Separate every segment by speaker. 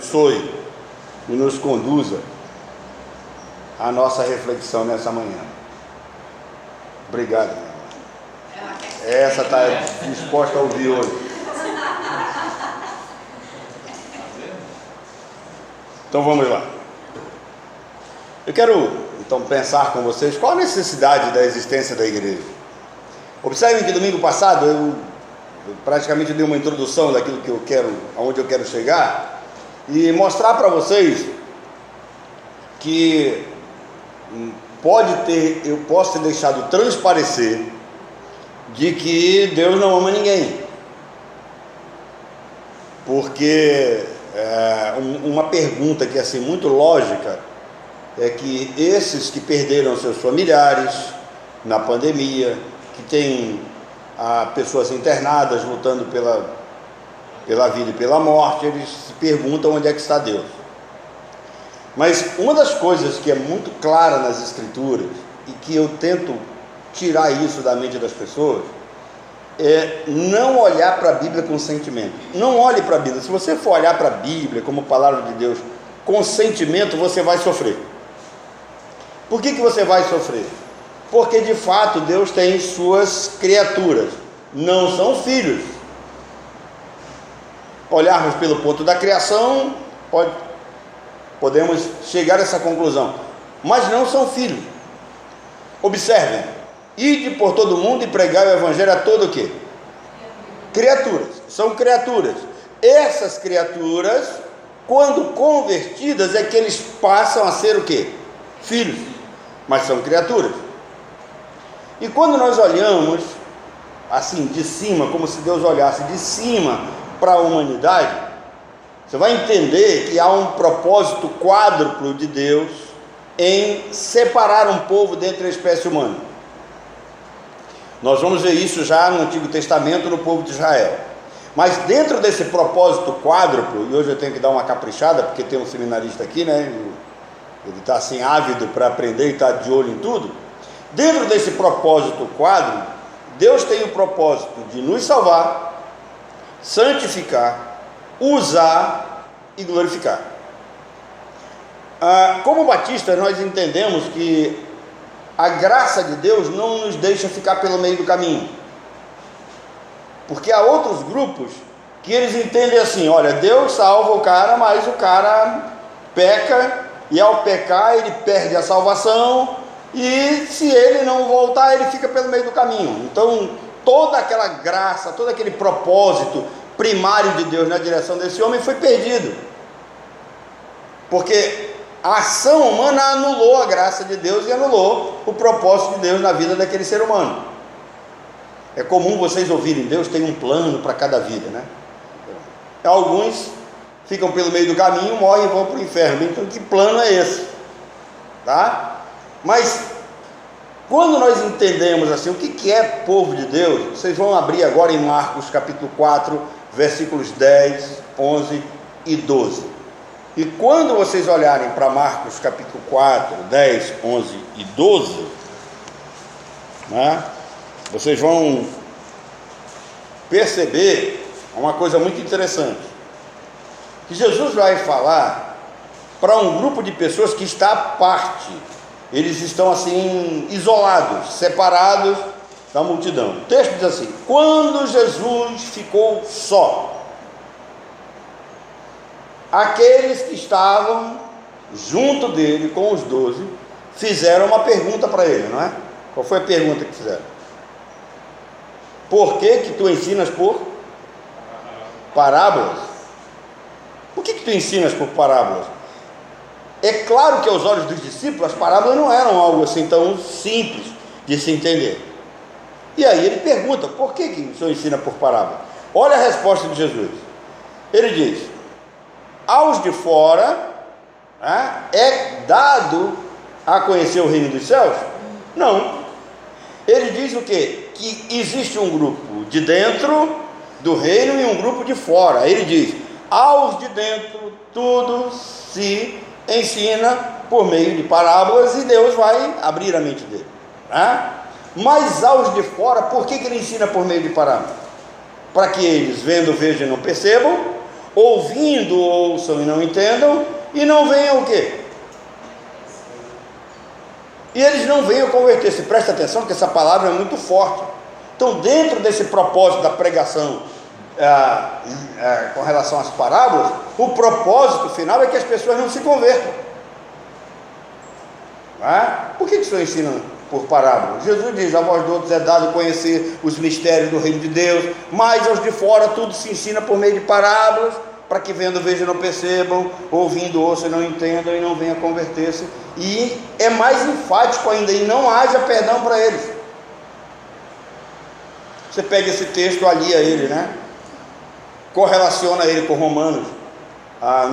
Speaker 1: abençoe e nos conduza à nossa reflexão nessa manhã. Obrigado, minha irmã. Essa está disposta a ouvir hoje. Então vamos lá. Eu quero então pensar com vocês qual a necessidade da existência da igreja. Observem que domingo passado eu praticamente dei uma introdução daquilo que eu quero, aonde eu quero chegar, e mostrar para vocês que eu posso ter deixado transparecer de que Deus não ama ninguém, porque uma pergunta que é assim muito lógica é que esses que perderam seus familiares na pandemia, que têm pessoas internadas lutando pela vida e pela morte, eles se perguntam onde é que está Deus. Mas uma das coisas que é muito clara nas Escrituras, e que eu tento tirar isso da mente das pessoas, é não olhar para a Bíblia com sentimento. Não olhe para a Bíblia. Se você for olhar para a Bíblia como palavra de Deus com sentimento, você vai sofrer. Por que você vai sofrer? Porque de fato Deus tem suas criaturas, não são filhos. Olharmos pelo ponto da criação, podemos chegar a essa conclusão, mas não são filhos. Observem: ide por todo mundo e pregai o evangelho a todo o quê? Criaturas, são criaturas. Essas criaturas, quando convertidas, é que eles passam a ser o quê? Filhos, mas são criaturas. E quando nós olhamos assim de cima, como se Deus olhasse de cima para a humanidade, você vai entender que há um propósito quádruplo de Deus em separar um povo dentre a espécie humana. Nós vamos ver isso já no Antigo Testamento, no povo de Israel. Mas dentro desse propósito quádruplo, e hoje eu tenho que dar uma caprichada, porque tem um seminarista aqui, né? Ele está assim ávido para aprender e está de olho em tudo. Dentro desse propósito quádruplo, Deus tem o propósito de nos salvar, santificar, usar e glorificar. Como batistas, nós entendemos que a graça de Deus não nos deixa ficar pelo meio do caminho, porque há outros grupos que eles entendem assim: olha, Deus salva o cara, mas o cara peca, e ao pecar ele perde a salvação, e se ele não voltar, ele fica pelo meio do caminho. Então toda aquela graça, todo aquele propósito primário de Deus na direção desse homem foi perdido, porque a ação humana anulou a graça de Deus e anulou o propósito de Deus na vida daquele ser humano. É comum vocês ouvirem: Deus tem um plano para cada vida, né? Alguns ficam pelo meio do caminho, morrem e vão para o inferno. Então que plano é esse? Tá? Mas quando nós entendemos assim o que é povo de Deus, vocês vão abrir agora em Marcos capítulo 4, versículos 10, 11 e 12. E quando vocês olharem para Marcos capítulo 4, 10, 11 e 12, né, vocês vão perceber uma coisa muito interessante, que Jesus vai falar para um grupo de pessoas que está à parte. Eles estão assim isolados, separados da multidão. O texto diz assim: quando Jesus ficou só, aqueles que estavam junto dele com os 12 fizeram uma pergunta para ele, não é? Qual foi a pergunta que fizeram? Por que tu ensinas por parábolas? Por que tu ensinas por parábolas? É claro que aos olhos dos discípulos as parábolas não eram algo assim tão simples de se entender. E aí ele pergunta: por que o Senhor ensina por parábola? Olha a resposta de Jesus. Ele diz: aos de fora é dado a conhecer o reino dos céus? Não. Ele diz o quê? Que existe um grupo de dentro do reino e um grupo de fora. Ele diz: aos de dentro tudo se ensina por meio de parábolas, e Deus vai abrir a mente dele. Mas aos de fora, por que ele ensina por meio de parábolas? Para que eles, vendo, vejam e não percebam, ouvindo ouçam e não entendam, e não venham o quê? E eles não venham converter-se. Presta atenção que essa palavra é muito forte. Então, dentro desse propósito da pregação com relação às parábolas, o propósito final é que as pessoas não se convertam. Por que o Senhor ensina por parábolas? Jesus diz: a vós outros é dado conhecer os mistérios do reino de Deus, mas aos de fora tudo se ensina por meio de parábolas, para que vendo vejam e não percebam, ouvindo ouçam e não entendam, e não venham converter-se. E é mais enfático ainda, e não haja perdão para eles. Você pega esse texto, alia ele, né? Correlaciona ele com Romanos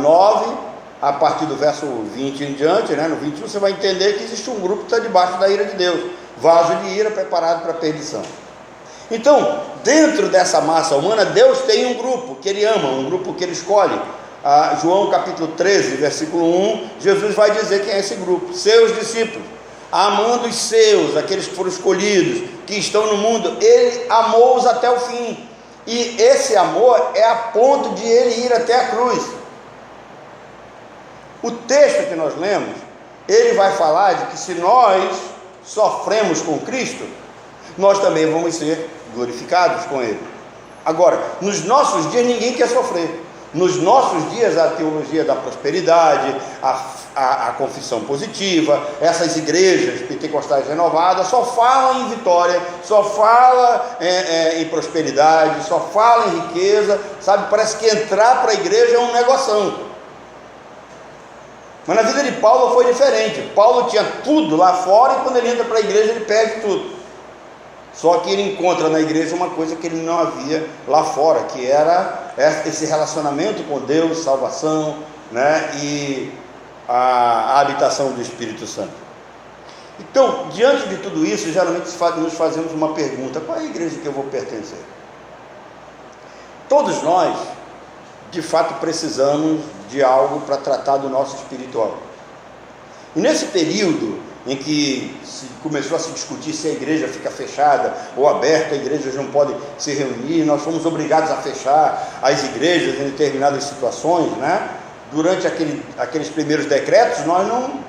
Speaker 1: 9, a partir do verso 20 em diante, né? No 21 você vai entender que existe um grupo que está debaixo da ira de Deus, vaso de ira preparado para a perdição. Então, dentro dessa massa humana, Deus tem um grupo que Ele ama, um grupo que Ele escolhe. João capítulo 13, versículo 1, Jesus vai dizer quem é esse grupo: seus discípulos, amando os seus, aqueles que foram escolhidos, que estão no mundo, Ele amou-os até o fim. E esse amor é a ponto de Ele ir até a cruz. O texto que nós lemos, ele vai falar de que se nós sofremos com Cristo, nós também vamos ser glorificados com Ele. Agora, nos nossos dias ninguém quer sofrer. Nos nossos dias a teologia da prosperidade, a confissão positiva, essas igrejas pentecostais renovadas só falam em vitória, só falam em prosperidade, só falam em riqueza, sabe? Parece que entrar para a igreja é um negoção. Mas na vida de Paulo foi diferente. Paulo tinha tudo lá fora, e quando ele entra para a igreja ele perde tudo. Só que ele encontra na igreja uma coisa que ele não havia lá fora, que era esse relacionamento com Deus, salvação, né? E a habitação do Espírito Santo. Então, diante de tudo isso, geralmente nos fazemos uma pergunta: qual é a igreja que eu vou pertencer? Todos nós, de fato, precisamos de algo para tratar do nosso espiritual. E nesse período em que começou a se discutir se a igreja fica fechada ou aberta, igrejas não podem se reunir, nós fomos obrigados a fechar as igrejas em determinadas situações, né? Durante aqueles primeiros decretos, nós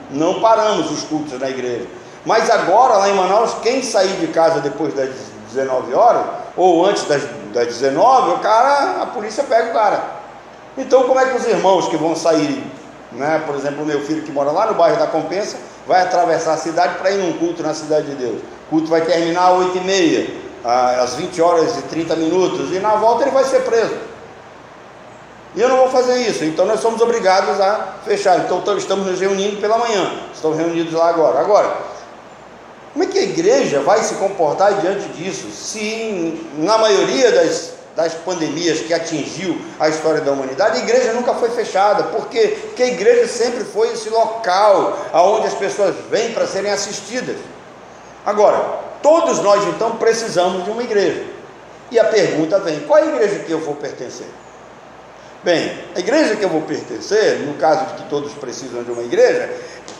Speaker 1: não paramos os cultos na igreja. Mas agora, lá em Manaus, quem sair de casa depois das 19 horas, ou antes das 19, a polícia pega o cara. Então, como é que os irmãos que vão sair, né? Por exemplo, o meu filho que mora lá no bairro da Compensa, vai atravessar a cidade para ir num culto na Cidade de Deus. O culto vai terminar às 8h30, às 20 horas e 30 minutos, e na volta ele vai ser preso. E eu não vou fazer isso, então nós somos obrigados a fechar. Então estamos nos reunindo pela manhã, estamos reunidos lá agora. Agora, como é que a igreja vai se comportar diante disso, se na maioria das pandemias que atingiu a história da humanidade, a igreja nunca foi fechada? Porque a igreja sempre foi esse local aonde as pessoas vêm para serem assistidas. Agora, todos nós então precisamos de uma igreja, e a pergunta vem: qual é a igreja que eu vou pertencer? Bem, a igreja que eu vou pertencer, no caso de que todos precisam de uma igreja,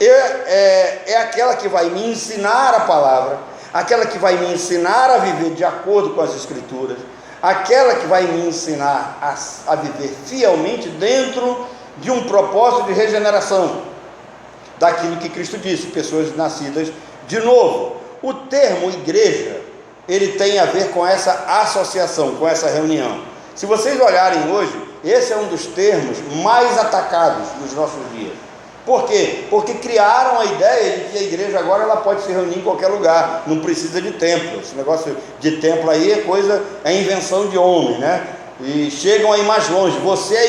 Speaker 1: é aquela que vai me ensinar a palavra, aquela que vai me ensinar a viver de acordo com as Escrituras, aquela que vai me ensinar a viver fielmente dentro de um propósito de regeneração, daquilo que Cristo disse, pessoas nascidas de novo. O termo igreja, ele tem a ver com essa associação, com essa reunião. Se vocês olharem hoje, esse é um dos termos mais atacados nos nossos dias. Por quê? Porque criaram a ideia de que a igreja agora ela pode se reunir em qualquer lugar, não precisa de templo. Esse negócio de templo aí é invenção de homem, né? E chegam aí mais longe: você é a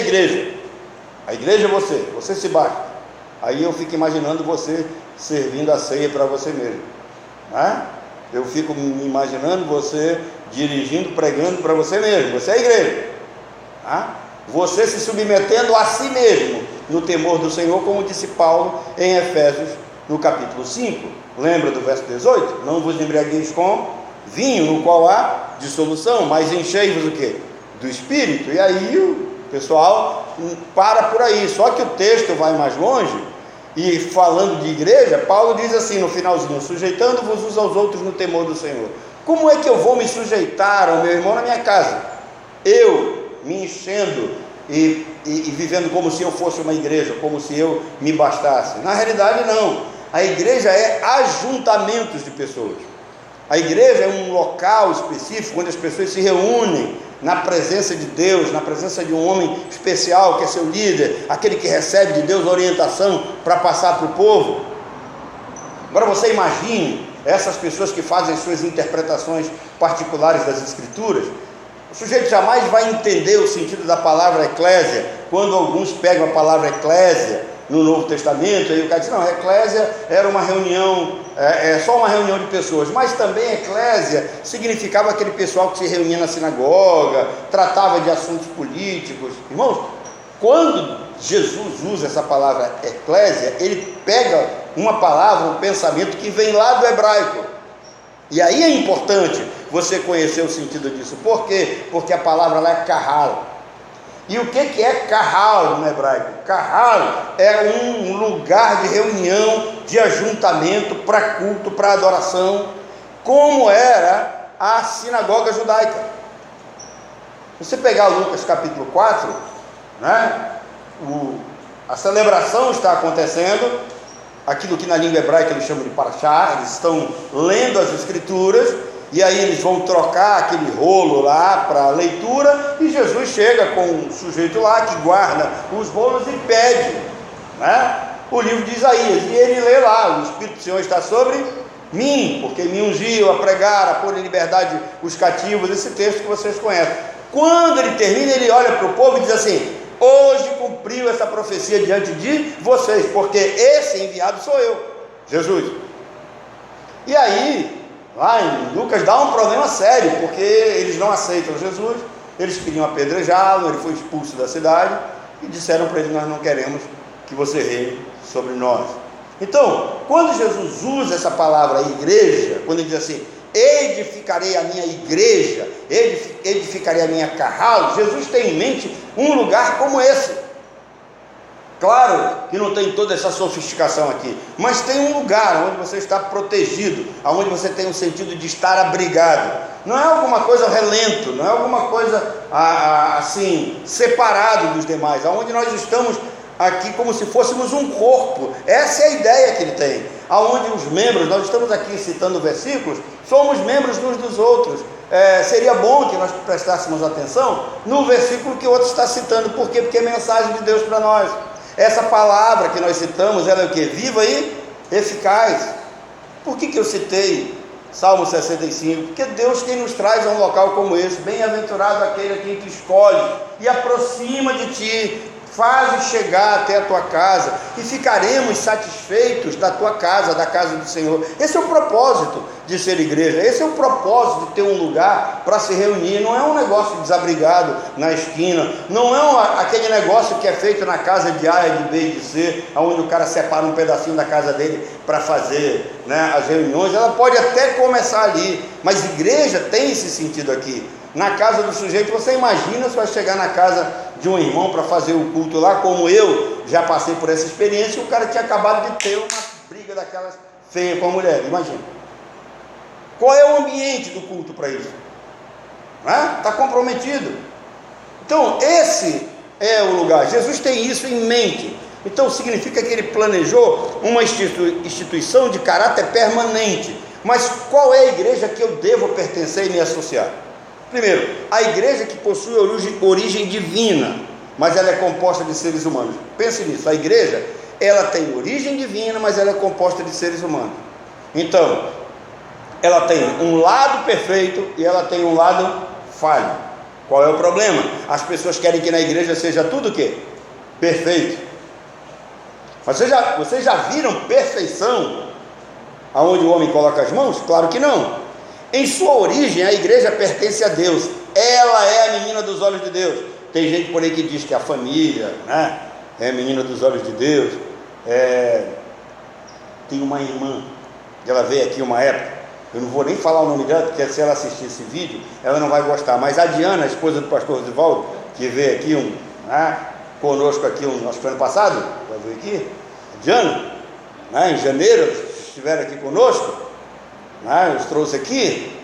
Speaker 1: igreja é você se bate. Aí eu fico imaginando você servindo a ceia para você mesmo, né? Eu fico me imaginando você dirigindo, pregando para você mesmo. Você é a igreja, né? Você se submetendo a si mesmo no temor do Senhor, como disse Paulo em Efésios, no capítulo 5, lembra do verso 18? Não vos embriagueis com vinho, no qual há dissolução, mas enchei-vos o quê? Do Espírito. E aí o pessoal para por aí. Só que o texto vai mais longe, e falando de igreja, Paulo diz assim no finalzinho: sujeitando-vos uns aos outros no temor do Senhor. Como é que eu vou me sujeitar ao meu irmão na minha casa? Eu me enchendo e e vivendo como se eu fosse uma igreja, como se eu me bastasse. Na realidade, não. A igreja é ajuntamentos de pessoas. A igreja é um local específico onde as pessoas se reúnem na presença de Deus, na presença de um homem especial que é seu líder, aquele que recebe de Deus orientação para passar para o povo. Agora você imagine essas pessoas que fazem suas interpretações particulares das Escrituras. O sujeito jamais vai entender o sentido da palavra eclésia, quando alguns pegam a palavra eclésia no Novo Testamento, aí o cara diz, não, eclésia era uma reunião, só uma reunião de pessoas, mas também eclésia significava aquele pessoal que se reunia na sinagoga, tratava de assuntos políticos. Irmãos, quando Jesus usa essa palavra eclésia, ele pega uma palavra, um pensamento que vem lá do hebraico, e aí é importante você conhecer o sentido disso. Por quê? Porque a palavra lá é kahal. E o que é kahal no hebraico? Kahal é um lugar de reunião, de ajuntamento para culto, para adoração, como era a sinagoga judaica. Você pegar Lucas capítulo 4, né? A celebração está acontecendo, aquilo que na língua hebraica eles chamam de parashá, eles estão lendo as escrituras, e aí eles vão trocar aquele rolo lá para a leitura, e Jesus chega com um sujeito lá que guarda os rolos e pede, né, o livro de Isaías, e ele lê lá, o Espírito do Senhor está sobre mim, porque me ungiu a pregar, a pôr em liberdade os cativos, esse texto que vocês conhecem. Quando ele termina, ele olha para o povo e diz assim, hoje cumpriu essa profecia diante de vocês, porque esse enviado sou eu, Jesus. E aí, lá em Lucas dá um problema sério, porque eles não aceitam Jesus, eles queriam apedrejá-lo, ele foi expulso da cidade, e disseram para ele, nós não queremos que você reine sobre nós. Então, quando Jesus usa essa palavra igreja, quando ele diz assim, edificarei a minha igreja, edificarei a minha carral, Jesus tem em mente um lugar como esse. Claro que não tem toda essa sofisticação aqui, mas tem um lugar onde você está protegido, onde você tem um sentido de estar abrigado. Não é alguma coisa relento, não é alguma coisa assim, separado dos demais, onde nós estamos aqui como se fôssemos um corpo. Essa é a ideia que ele tem, aonde os membros, nós estamos aqui citando versículos, somos membros uns dos outros. Seria bom que nós prestássemos atenção no versículo que o outro está citando. Por quê? Porque é mensagem de Deus para nós. Essa palavra que nós citamos, ela é o que? Viva e eficaz. Por que eu citei Salmo 65? Porque Deus quem nos traz a um local como esse. Bem-aventurado aquele a quem tu escolhe e aproxima de ti, faz chegar até a tua casa, e ficaremos satisfeitos da tua casa, da casa do Senhor. Esse é o propósito de ser igreja, esse é o propósito de ter um lugar para se reunir. Não é um negócio desabrigado na esquina, não é aquele negócio que é feito na casa de A, de B e de C, onde o cara separa um pedacinho da casa dele para fazer, né, as reuniões. Ela pode até começar ali, mas igreja tem esse sentido aqui. Na casa do sujeito, você imagina se vai chegar na casa de um irmão para fazer o culto lá, como eu já passei por essa experiência, e o cara tinha acabado de ter uma briga daquelas feia com a mulher. Imagina qual é o ambiente do culto para isso, né? Está comprometido. Então esse é o lugar. Jesus tem isso em mente. Então significa que ele planejou uma instituição de caráter permanente. Mas qual é a igreja que eu devo pertencer e me associar? Primeiro, a igreja que possui origem divina, mas ela é composta de seres humanos. Pense nisso, a igreja, ela tem origem divina, mas ela é composta de seres humanos. Então, ela tem um lado perfeito e ela tem um lado falho. Qual é o problema? As pessoas querem que na igreja seja tudo o quê? Perfeito. Vocês já viram perfeição aonde o homem coloca as mãos? Claro que não. Em sua origem, a igreja pertence a Deus, ela é a menina dos olhos de Deus. Tem gente por aí que diz que a família, né, é a menina dos olhos de Deus. Tem uma irmã, que ela veio aqui uma época, eu não vou nem falar o nome dela, porque se ela assistir esse vídeo, ela não vai gostar, mas a Diana, a esposa do pastor Rosivaldo, que veio aqui conosco aqui, acho que foi ano passado, ela veio aqui, a Diana, né, em janeiro, estiveram aqui conosco, eu os trouxe aqui.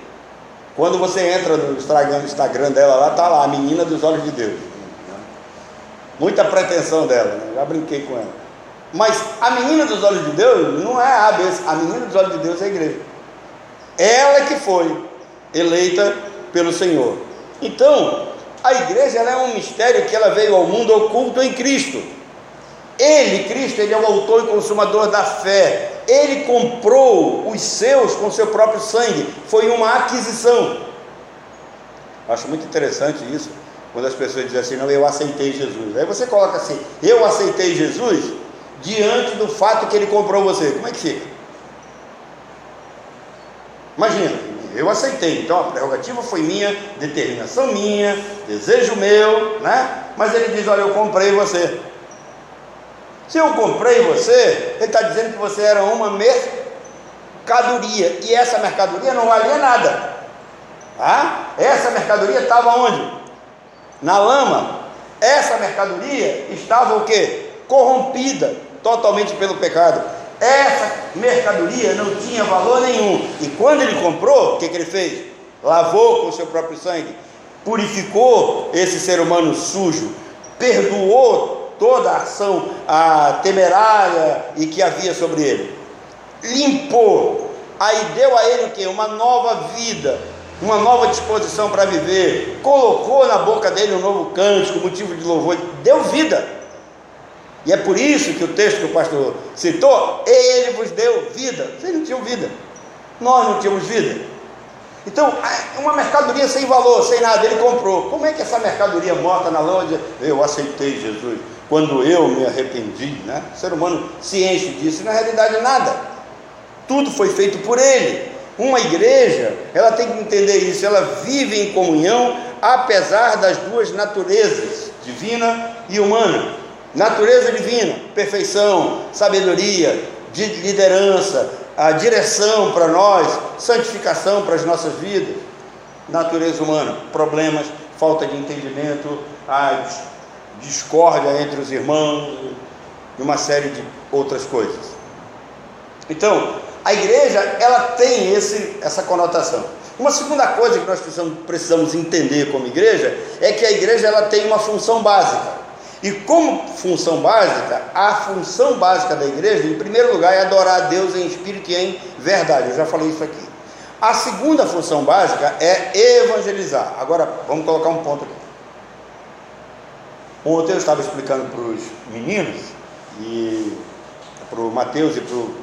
Speaker 1: Quando você entra no Instagram dela lá, está lá, a menina dos olhos de Deus. Muita pretensão dela, né? Já brinquei com ela. Mas a menina dos olhos de Deus não é a ABC. A menina dos olhos de Deus é a igreja. Ela que foi eleita pelo Senhor. Então, a igreja ela é um mistério que ela veio ao mundo oculto em Cristo. Ele, Cristo, ele é o autor e consumador da fé. Ele comprou os seus com seu próprio sangue. Foi uma aquisição. Acho muito interessante isso, quando as pessoas dizem assim, não, eu aceitei Jesus. Aí você coloca assim, eu aceitei Jesus diante do fato que ele comprou você. Como é que fica? Imagina, eu aceitei, então a prerrogativa foi minha, determinação minha, desejo meu, né? Mas ele diz, olha, eu comprei você. Se eu comprei você, ele está dizendo que você era uma mercadoria, e essa mercadoria não valia nada. Ah? Essa mercadoria estava onde? Na lama. Essa mercadoria estava o quê? Corrompida totalmente pelo pecado. Essa mercadoria não tinha valor nenhum. E quando ele comprou, o que ele fez? Lavou com o seu próprio sangue, purificou esse ser humano sujo, perdoou toda a ação temerária e que havia sobre ele, limpou, aí deu a ele o quê? Uma nova vida, uma nova disposição para viver, colocou na boca dele um novo cântico, motivo de louvor, deu vida. E é por isso que o texto que o pastor citou, ele vos deu vida. Vocês não tinham vida, nós não tínhamos vida. Então, uma mercadoria sem valor, sem nada, ele comprou. Como é que essa mercadoria morta na lama diz, eu aceitei Jesus quando eu me arrependi, né? O ser humano se enche disso, e na realidade nada, tudo foi feito por ele. Uma igreja, ela tem que entender isso, ela vive em comunhão, apesar das duas naturezas, divina e humana. Natureza divina, perfeição, sabedoria, liderança, a direção para nós, santificação para as nossas vidas. Natureza humana, problemas, falta de entendimento, a discórdia entre os irmãos e uma série de outras coisas. Então, a igreja, ela tem essa conotação. Uma segunda coisa que nós precisamos entender como igreja, é que a igreja ela tem uma função básica. E como função básica, a função básica da igreja, em primeiro lugar, é adorar a Deus em espírito e em verdade. Eu já falei isso aqui. A segunda função básica é evangelizar. Agora, vamos colocar um ponto aqui. Ontem eu estava explicando para os meninos, e para o Mateus e para o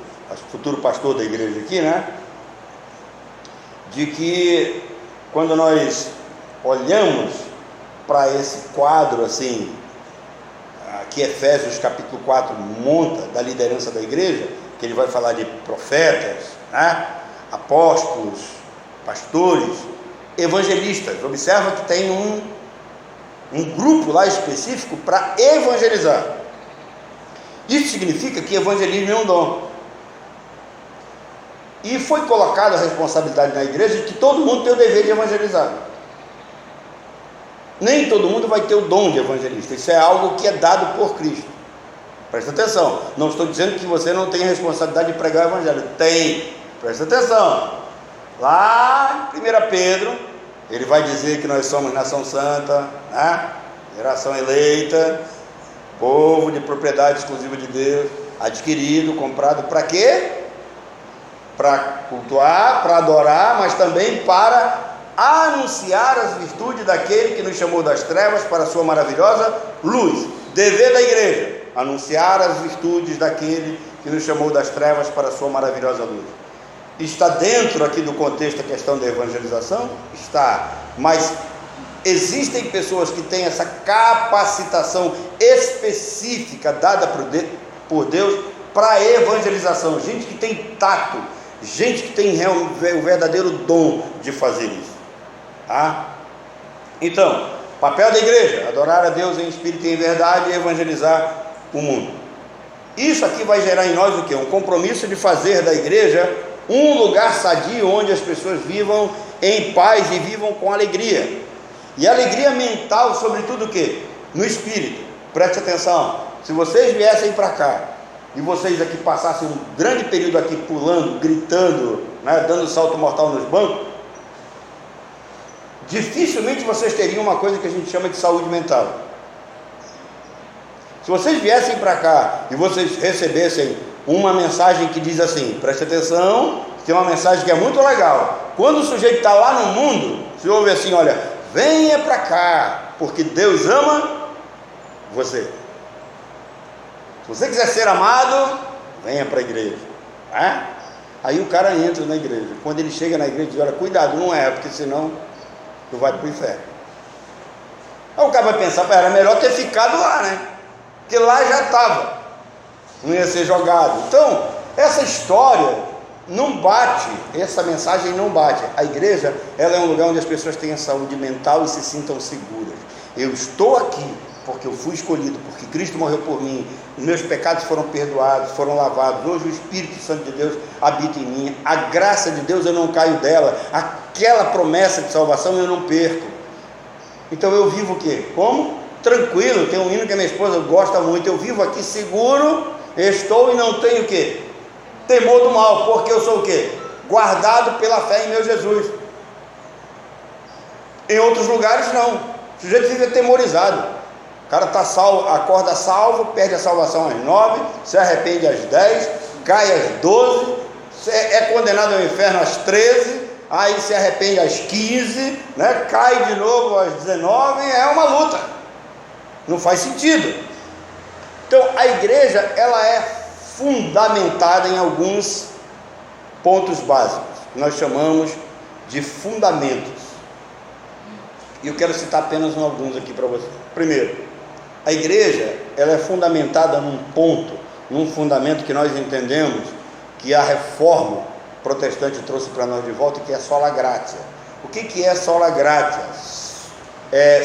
Speaker 1: futuro pastor da igreja aqui, né? De que quando nós olhamos para esse quadro assim, que Efésios capítulo 4 monta da liderança da igreja, que ele vai falar de profetas, né? Apóstolos, pastores, evangelistas. Observa que tem um grupo lá específico para evangelizar. Isso significa que evangelismo é um dom. E foi colocada a responsabilidade na igreja de que todo mundo tem o dever de evangelizar. Nem todo mundo vai ter o dom de evangelista. Isso é algo que é dado por Cristo. Presta atenção. Não estou dizendo que você não tem a responsabilidade de pregar o evangelho. Tem. Presta atenção. Lá em 1 Pedro, ele vai dizer que nós somos nação santa, né? Geração eleita, povo de propriedade exclusiva de Deus, adquirido, comprado, para quê? Para cultuar, para adorar, mas também para anunciar as virtudes daquele que nos chamou das trevas para a sua maravilhosa luz. Dever da igreja, anunciar as virtudes daquele que nos chamou das trevas para a sua maravilhosa luz. Está dentro aqui do contexto a questão da evangelização? Está, mas existem pessoas que têm essa capacitação específica dada por Deus para a evangelização, gente que tem tato, gente que tem o verdadeiro dom de fazer isso. Tá? Então, papel da igreja, adorar a Deus em espírito e em verdade e evangelizar o mundo. Isso aqui vai gerar em nós o quê? Um compromisso de fazer da igreja um lugar sadio onde as pessoas vivam em paz e vivam com alegria. E alegria mental, sobretudo o quê? No espírito. Preste atenção, se vocês viessem para cá e vocês aqui passassem um grande período aqui pulando, gritando, né, dando salto mortal nos bancos, dificilmente vocês teriam uma coisa que a gente chama de saúde mental. Se vocês viessem para cá e vocês recebessem uma mensagem que diz assim, preste atenção, tem uma mensagem que é muito legal. Quando o sujeito está lá no mundo, você ouve assim, olha, venha para cá, porque Deus ama você. Se você quiser ser amado, venha para a igreja. Aí o cara entra na igreja. Quando ele chega na igreja, diz, olha, cuidado, não é, porque senão tu vai para o inferno. Aí o cara vai pensar, era melhor ter ficado lá, né? Porque lá já estava, não ia ser jogado. Então, essa história não bate, essa mensagem não bate. A igreja, ela é um lugar onde as pessoas tenham saúde mental e se sintam seguras. Eu estou aqui porque eu fui escolhido, porque Cristo morreu por mim, meus pecados foram perdoados, foram lavados, hoje o Espírito Santo de Deus habita em mim, a graça de Deus eu não caio dela, aquela promessa de salvação eu não perco. Então eu vivo o quê? Como? Tranquilo. Tem um hino que a minha esposa gosta muito, eu vivo aqui seguro, estou e não tenho o quê? Temor do mal, porque eu sou o quê? Guardado pela fé em meu Jesus. Em outros lugares não, o sujeito vive atemorizado. O cara está salvo, acorda salvo, perde a salvação às 9, se arrepende às 10, cai às 12, é condenado ao inferno às 13, aí se arrepende às 15, né? Cai de novo às 19, é uma luta, não faz sentido. Então a igreja, ela é fundamentada em alguns pontos básicos, que nós chamamos de fundamentos, e eu quero citar apenas alguns aqui para você. Primeiro, a igreja, ela é fundamentada num fundamento que nós entendemos que a reforma protestante trouxe para nós de volta, que é sola gratia. O que é sola gratia?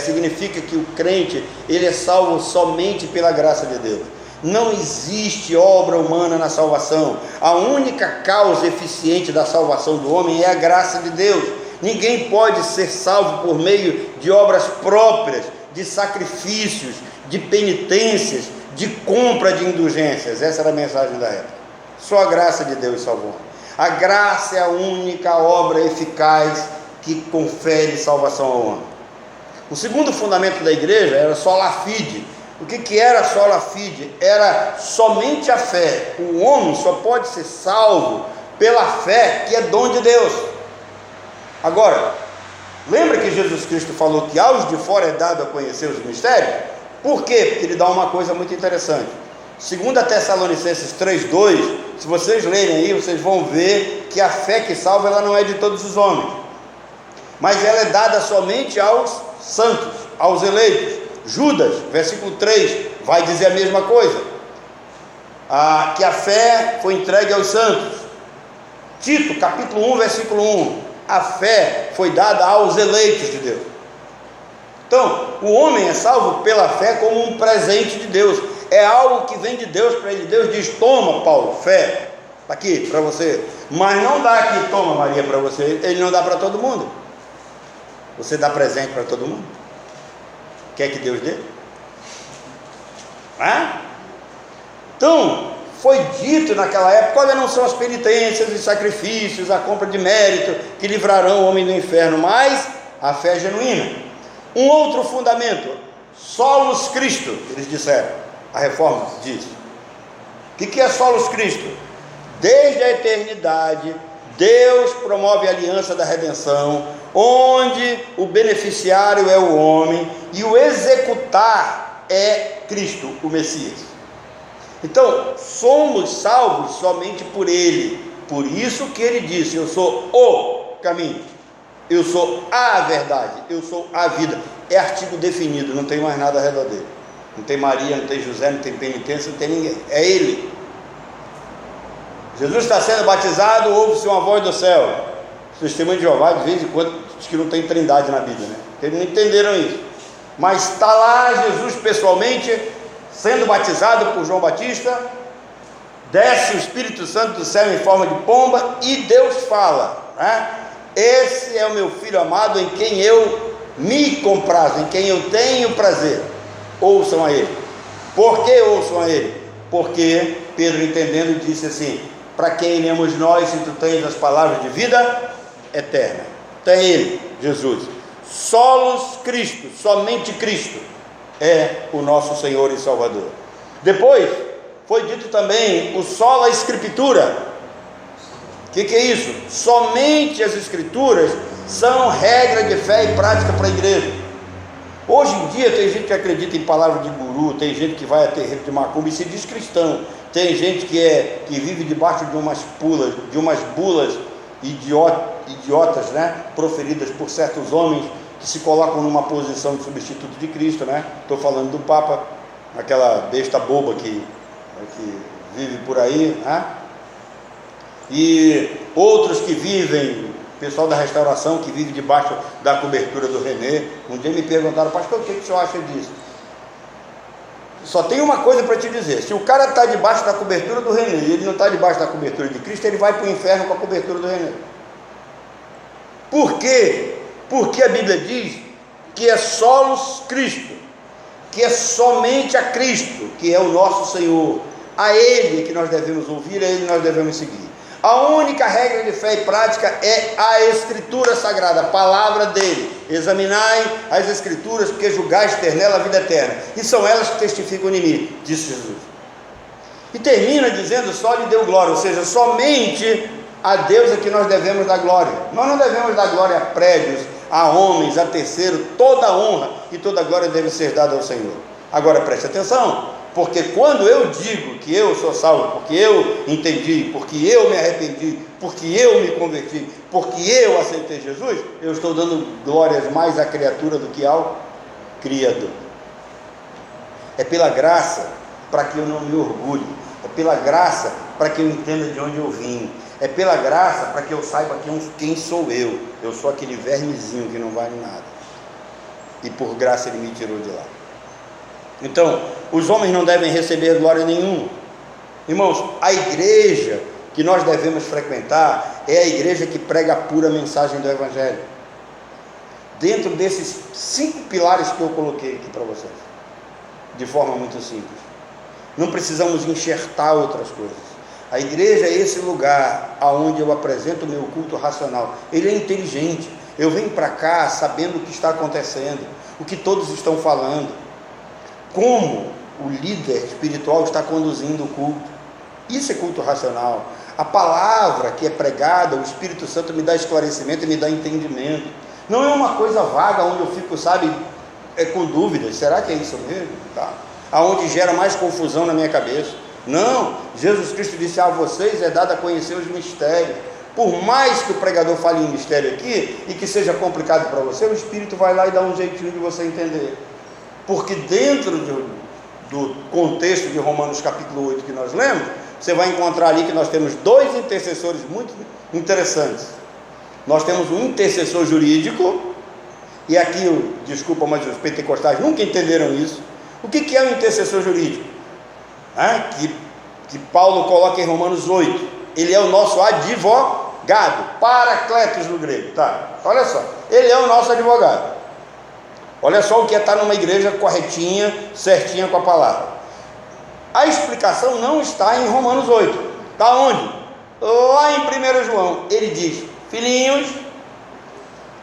Speaker 1: Significa que o crente, ele é salvo somente pela graça de Deus. Não existe obra humana na salvação. A única causa eficiente da salvação do homem é a graça de Deus. Ninguém pode ser salvo por meio de obras próprias, de sacrifícios, de penitências, de compra de indulgências. Essa era a mensagem da época. Só a graça de Deus salvou. A graça é a única obra eficaz que confere salvação ao homem. O segundo fundamento da igreja era sola fide. O que era sola fide? Era somente a fé. O homem só pode ser salvo pela fé, que é dom de Deus. Agora, lembra que Jesus Cristo falou que aos de fora é dado a conhecer os mistérios? Por quê? Porque ele dá uma coisa muito interessante. 2 Tessalonicenses 3:2, se vocês lerem aí, vocês vão ver que a fé que salva, ela não é de todos os homens, mas ela é dada somente aos santos, aos eleitos. Judas, versículo 3, vai dizer a mesma coisa, que a fé foi entregue aos santos. Tito, capítulo 1, versículo 1, a fé foi dada aos eleitos de Deus. Então, o homem é salvo pela fé como um presente de Deus, é algo que vem de Deus para ele. Deus diz, toma Paulo, fé, está aqui para você, mas não dá aqui, toma Maria para você, ele não dá para todo mundo. Você dá presente para todo mundo? Quer que Deus dê? Então, foi dito naquela época, olha, não são as penitências e sacrifícios, a compra de mérito que livrarão o homem do inferno, mas a fé genuína. Um outro fundamento, solos Cristo, eles disseram, a reforma diz. O que é solos Cristo? Desde a eternidade, Deus promove a aliança da redenção, onde o beneficiário é o homem e o executar é Cristo, o Messias. Então, somos salvos somente por Ele. Por isso que Ele disse, eu sou o caminho, eu sou a verdade, eu sou a vida. É artigo definido, não tem mais nada ao redor dele. Não tem Maria, não tem José, não tem penitência, não tem ninguém. É Ele. Jesus está sendo batizado, ouve-se uma voz do céu. Os testemunhos de Jeová, de vez em quando, diz que não tem trindade na Bíblia, né? Eles não entenderam isso. Mas está lá Jesus pessoalmente, sendo batizado por João Batista, desce o Espírito Santo do céu em forma de pomba, e Deus fala, né? Esse é o meu Filho amado, em quem eu me comprazo, em quem eu tenho prazer. Ouçam a Ele. Por que ouçam a Ele? Porque Pedro, entendendo, disse assim, para quem iremos nós, se tu tens as palavras de vida eterna? Tem Ele, Jesus. Solos Cristo, somente Cristo é o nosso Senhor e Salvador. Depois foi dito também o sola escritura. O que é isso? Somente as escrituras são regra de fé e prática para a igreja. Hoje em dia tem gente que acredita em palavra de guru, tem gente que vai a terreiro de macumba e se diz cristão, tem gente que vive debaixo de umas bulas idiotas, né, proferidas por certos homens que se colocam numa posição de substituto de Cristo, né? Estou falando do Papa, aquela besta boba que vive por aí, né? E outros que vivem, pessoal da restauração que vive debaixo da cobertura do René. Um dia me perguntaram: pastor, o que o senhor acha disso? Só tem uma coisa para te dizer: se o cara está debaixo da cobertura do René e ele não está debaixo da cobertura de Cristo, ele vai para o inferno com a cobertura do René. Por quê? Porque a Bíblia diz que é solos Cristo, que é somente a Cristo, que é o nosso Senhor, a Ele que nós devemos ouvir, a Ele nós devemos seguir. A única regra de fé e prática é a Escritura Sagrada, a palavra dele. Examinai as Escrituras, porque julgais ter nela a vida eterna, e são elas que testificam em mim, disse Jesus. E termina dizendo: só lhe deu glória, ou seja, somente a Deus é que nós devemos dar glória. Nós não devemos dar glória a prédios, a homens, a terceiro. Toda a honra e toda a glória deve ser dada ao Senhor. Agora preste atenção, porque quando eu digo que eu sou salvo, porque eu entendi, porque eu me arrependi, porque eu me converti, porque eu aceitei Jesus, eu estou dando glórias mais à criatura do que ao Criador. É pela graça para que eu não me orgulhe, é pela graça para que eu entenda de onde eu vim, é pela graça para que eu saiba quem sou eu. Eu sou aquele vermezinho que não vale nada, e por graça Ele me tirou de lá. Então, os homens não devem receber glória nenhuma. Irmãos, a igreja que nós devemos frequentar é a igreja que prega a pura mensagem do Evangelho, dentro desses 5 pilares que eu coloquei aqui para vocês, de forma muito simples. Não precisamos enxertar outras coisas. A igreja é esse lugar onde eu apresento o meu culto racional. Ele é inteligente. Eu venho para cá sabendo o que está acontecendo, o que todos estão falando, como o líder espiritual está conduzindo o culto. Isso é culto racional. A palavra que é pregada, o Espírito Santo me dá esclarecimento e me dá entendimento. Não é uma coisa vaga onde eu fico, com dúvidas. Será que é isso mesmo? Tá. Aonde gera mais confusão na minha cabeça. Não, Jesus Cristo disse: a vocês é dado a conhecer os mistérios. Por mais que o pregador fale em mistério aqui e que seja complicado para você, o Espírito vai lá e dá um jeitinho de você entender. Porque dentro do contexto de Romanos capítulo 8 que nós lemos, você vai encontrar ali que nós temos 2 intercessores muito interessantes. Nós temos um intercessor jurídico, e aqui, desculpa, mas os pentecostais nunca entenderam isso. O que é um intercessor jurídico? Que Paulo coloca em Romanos 8. Ele é o nosso advogado, paracletos no grego, tá? Olha só, ele é o nosso advogado. Olha só o que é estar numa igreja corretinha, certinha com a palavra. A explicação não está em Romanos 8. Está onde? Lá em 1 João. Ele diz: filhinhos,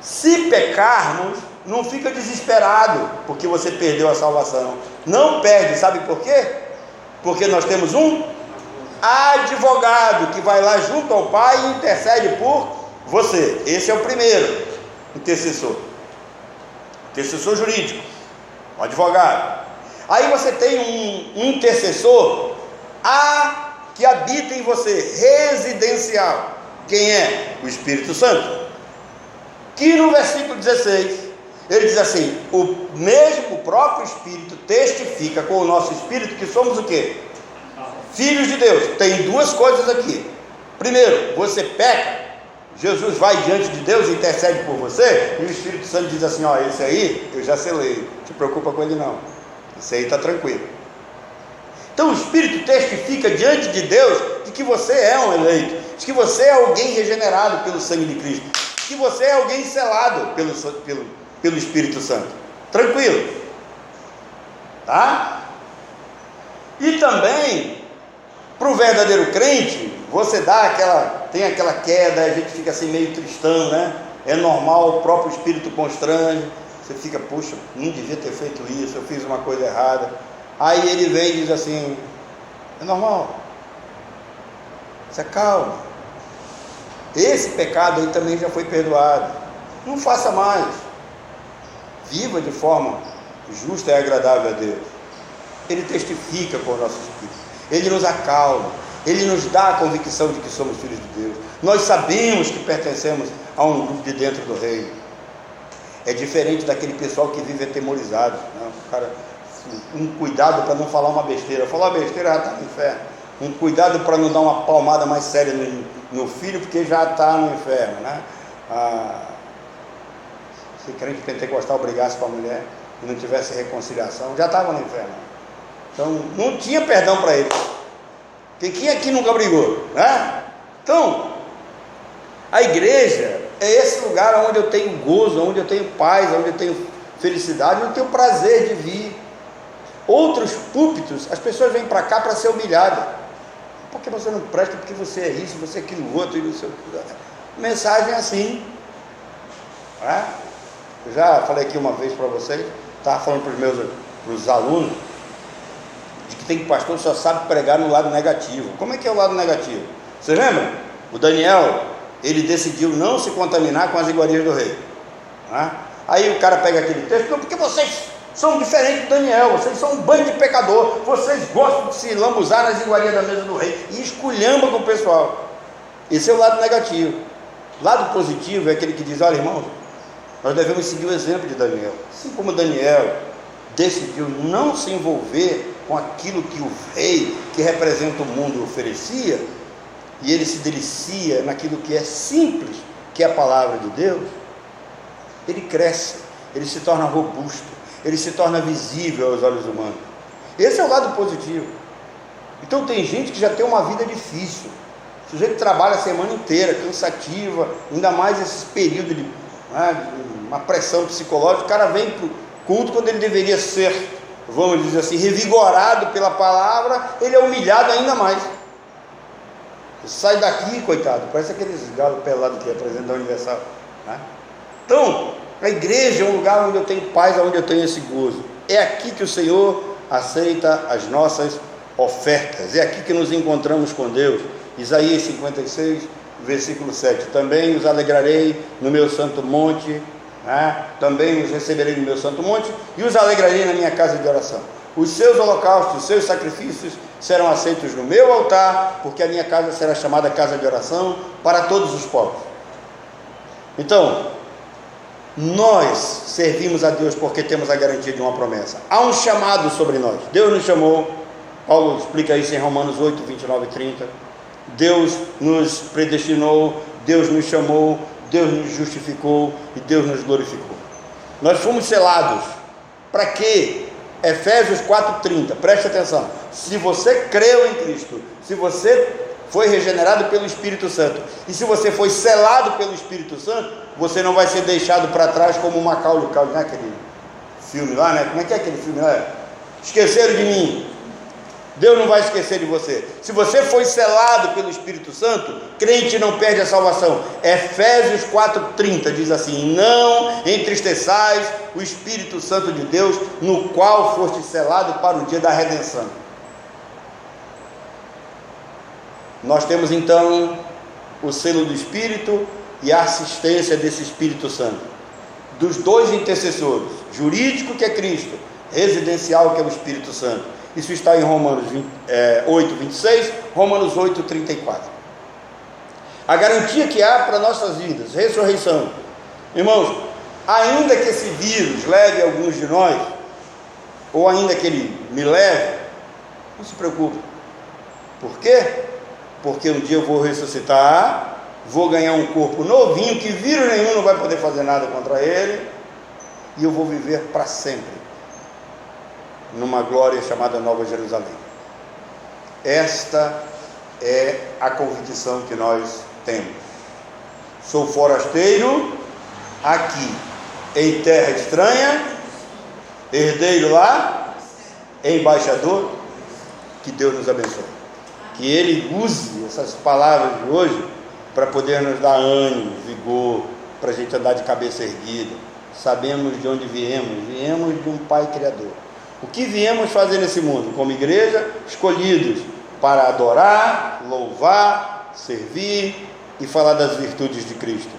Speaker 1: se pecarmos, não fica desesperado porque você perdeu a salvação. Não perde, sabe por quê? Porque nós temos um advogado que vai lá junto ao Pai e intercede por você. Esse é o primeiro intercessor. Intercessor jurídico, um advogado. Aí você tem um intercessor que habita em você, residencial. Quem é? O Espírito Santo. Que no versículo 16, ele diz assim: o próprio Espírito testifica com o nosso Espírito que somos o quê? Filhos de Deus. Tem 2 coisas aqui. Primeiro, você peca, Jesus vai diante de Deus e intercede por você, e o Espírito Santo diz assim: ó, esse aí eu já selei, não te preocupa com ele não, esse aí está tranquilo. Então o Espírito testifica diante de Deus de que você é um eleito, de que você é alguém regenerado pelo sangue de Cristo, de que você é alguém selado pelo Espírito Santo. Tranquilo, tá? E também, para o verdadeiro crente, você tem aquela queda, a gente fica assim meio tristão, né? É normal, o próprio Espírito constrange, você fica: puxa, não devia ter feito isso, eu fiz uma coisa errada. Aí ele vem e diz assim: é normal, se acalma, esse pecado aí também já foi perdoado, não faça mais, viva de forma justa e agradável a Deus. Ele testifica com o nosso espírito, ele nos acalma, ele nos dá a convicção de que somos filhos de Deus. Nós sabemos que pertencemos a um grupo de dentro do reino. É diferente daquele pessoal que vive atemorizado, né? O cara, um cuidado para não falar uma besteira. Falar uma besteira já está no inferno. Um cuidado para não dar uma palmada mais séria no filho, porque já está no inferno, né? Se crente pentecostal brigasse com a mulher e não tivesse reconciliação, já estava no inferno. Então não tinha perdão para ele. Quem aqui nunca brigou, né? Então a igreja é esse lugar onde eu tenho gozo, onde eu tenho paz, onde eu tenho felicidade, onde eu tenho prazer de vir. Outros púlpitos, as pessoas vêm para cá para ser humilhadas. Porque você não presta, porque você é isso, você é aquilo outro, e não sei o que. Mensagem assim, né? Eu já falei aqui uma vez para vocês, estava falando para os alunos, de que tem que pastor só sabe pregar no lado negativo. Como é que é o lado negativo? Você lembra? O Daniel, ele decidiu não se contaminar com as iguarias do rei, né? Aí o cara pega aquele texto: não, porque vocês são diferentes do Daniel, vocês são um bando de pecador, vocês gostam de se lambuzar nas iguarias da mesa do rei, e esculhamba com o pessoal. Esse é o lado negativo. O lado positivo é aquele que diz: olha, irmãos, nós devemos seguir o exemplo de Daniel. Assim como Daniel decidiu não se envolver com aquilo que o rei, que representa o mundo, oferecia, e ele se delicia naquilo que é simples, que é a palavra de Deus, ele cresce, ele se torna robusto, ele se torna visível aos olhos humanos. Esse é o lado positivo. Então tem gente que já tem uma vida difícil, o sujeito trabalha a semana inteira, cansativa, ainda mais esse período de uma pressão psicológica. O cara vem para o culto quando ele deveria ser, vamos dizer assim, revigorado pela palavra, ele é humilhado ainda mais. Sai daqui, coitado, parece aqueles galos pelados que apresentam a Universal, né? Então, a igreja é um lugar onde eu tenho paz, onde eu tenho esse gozo. É aqui que o Senhor aceita as nossas ofertas, é aqui que nos encontramos com Deus. Isaías 56, versículo 7: também os alegrarei no meu santo monte, né? Também os receberei no meu santo monte, e os alegrarei na minha casa de oração. Os seus holocaustos, os seus sacrifícios serão aceitos no meu altar, porque a minha casa será chamada casa de oração para todos os povos. Então, nós servimos a Deus porque temos a garantia de uma promessa. Há um chamado sobre nós. Deus nos chamou. Paulo explica isso em Romanos 8, 29 e 30. Deus nos predestinou, Deus nos chamou, Deus nos justificou e Deus nos glorificou. Nós fomos selados. Para quê? Efésios 4:30, preste atenção. Se você creu em Cristo, se você foi regenerado pelo Espírito Santo, e se você foi selado pelo Espírito Santo, você não vai ser deixado para trás como uma Macaulay Culkin, né? Aquele filme lá, né? Como é que é aquele filme lá? Esqueceram de mim. Deus não vai esquecer de você. Se você foi selado pelo Espírito Santo, crente não perde a salvação. Efésios 4:30 diz assim: não entristeçais o Espírito Santo de Deus, no qual foste selado para o dia da redenção. Nós temos então o selo do Espírito e a assistência desse Espírito Santo, dos dois intercessores, jurídico, que é Cristo, residencial, que é o Espírito Santo. Isso está em Romanos 8, 26, Romanos 8, 34. A garantia que há para nossas vidas, ressurreição. Irmãos, ainda que esse vírus leve alguns de nós, ou ainda que ele me leve, não se preocupe. Por quê? Porque um dia eu vou ressuscitar, vou ganhar um corpo novinho, que vírus nenhum não vai poder fazer nada contra ele, e eu vou viver para sempre numa glória chamada Nova Jerusalém. Esta é a convicção que nós temos. Sou forasteiro aqui, em terra estranha, herdeiro lá, embaixador. Que Deus nos abençoe, que Ele use essas palavras de hoje para poder nos dar ânimo, vigor, para a gente andar de cabeça erguida. Sabemos de onde viemos de um Pai Criador, O que viemos fazer nesse mundo? Como igreja, escolhidos para adorar, louvar, servir e falar das virtudes de Cristo.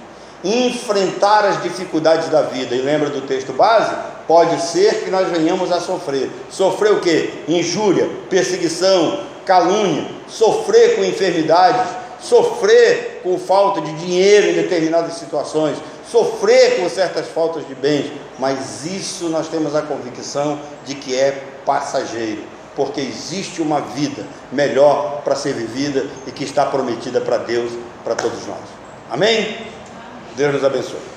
Speaker 1: Enfrentar as dificuldades da vida. E lembra do texto base? Pode ser que nós venhamos a sofrer. Sofrer o quê? Injúria, perseguição, calúnia, sofrer com enfermidades, sofrer com falta de dinheiro em determinadas situações, sofrer com certas faltas de bens, mas isso nós temos a convicção de que é passageiro, porque existe uma vida melhor para ser vivida e que está prometida para Deus, para todos nós. Amém? Deus nos abençoe.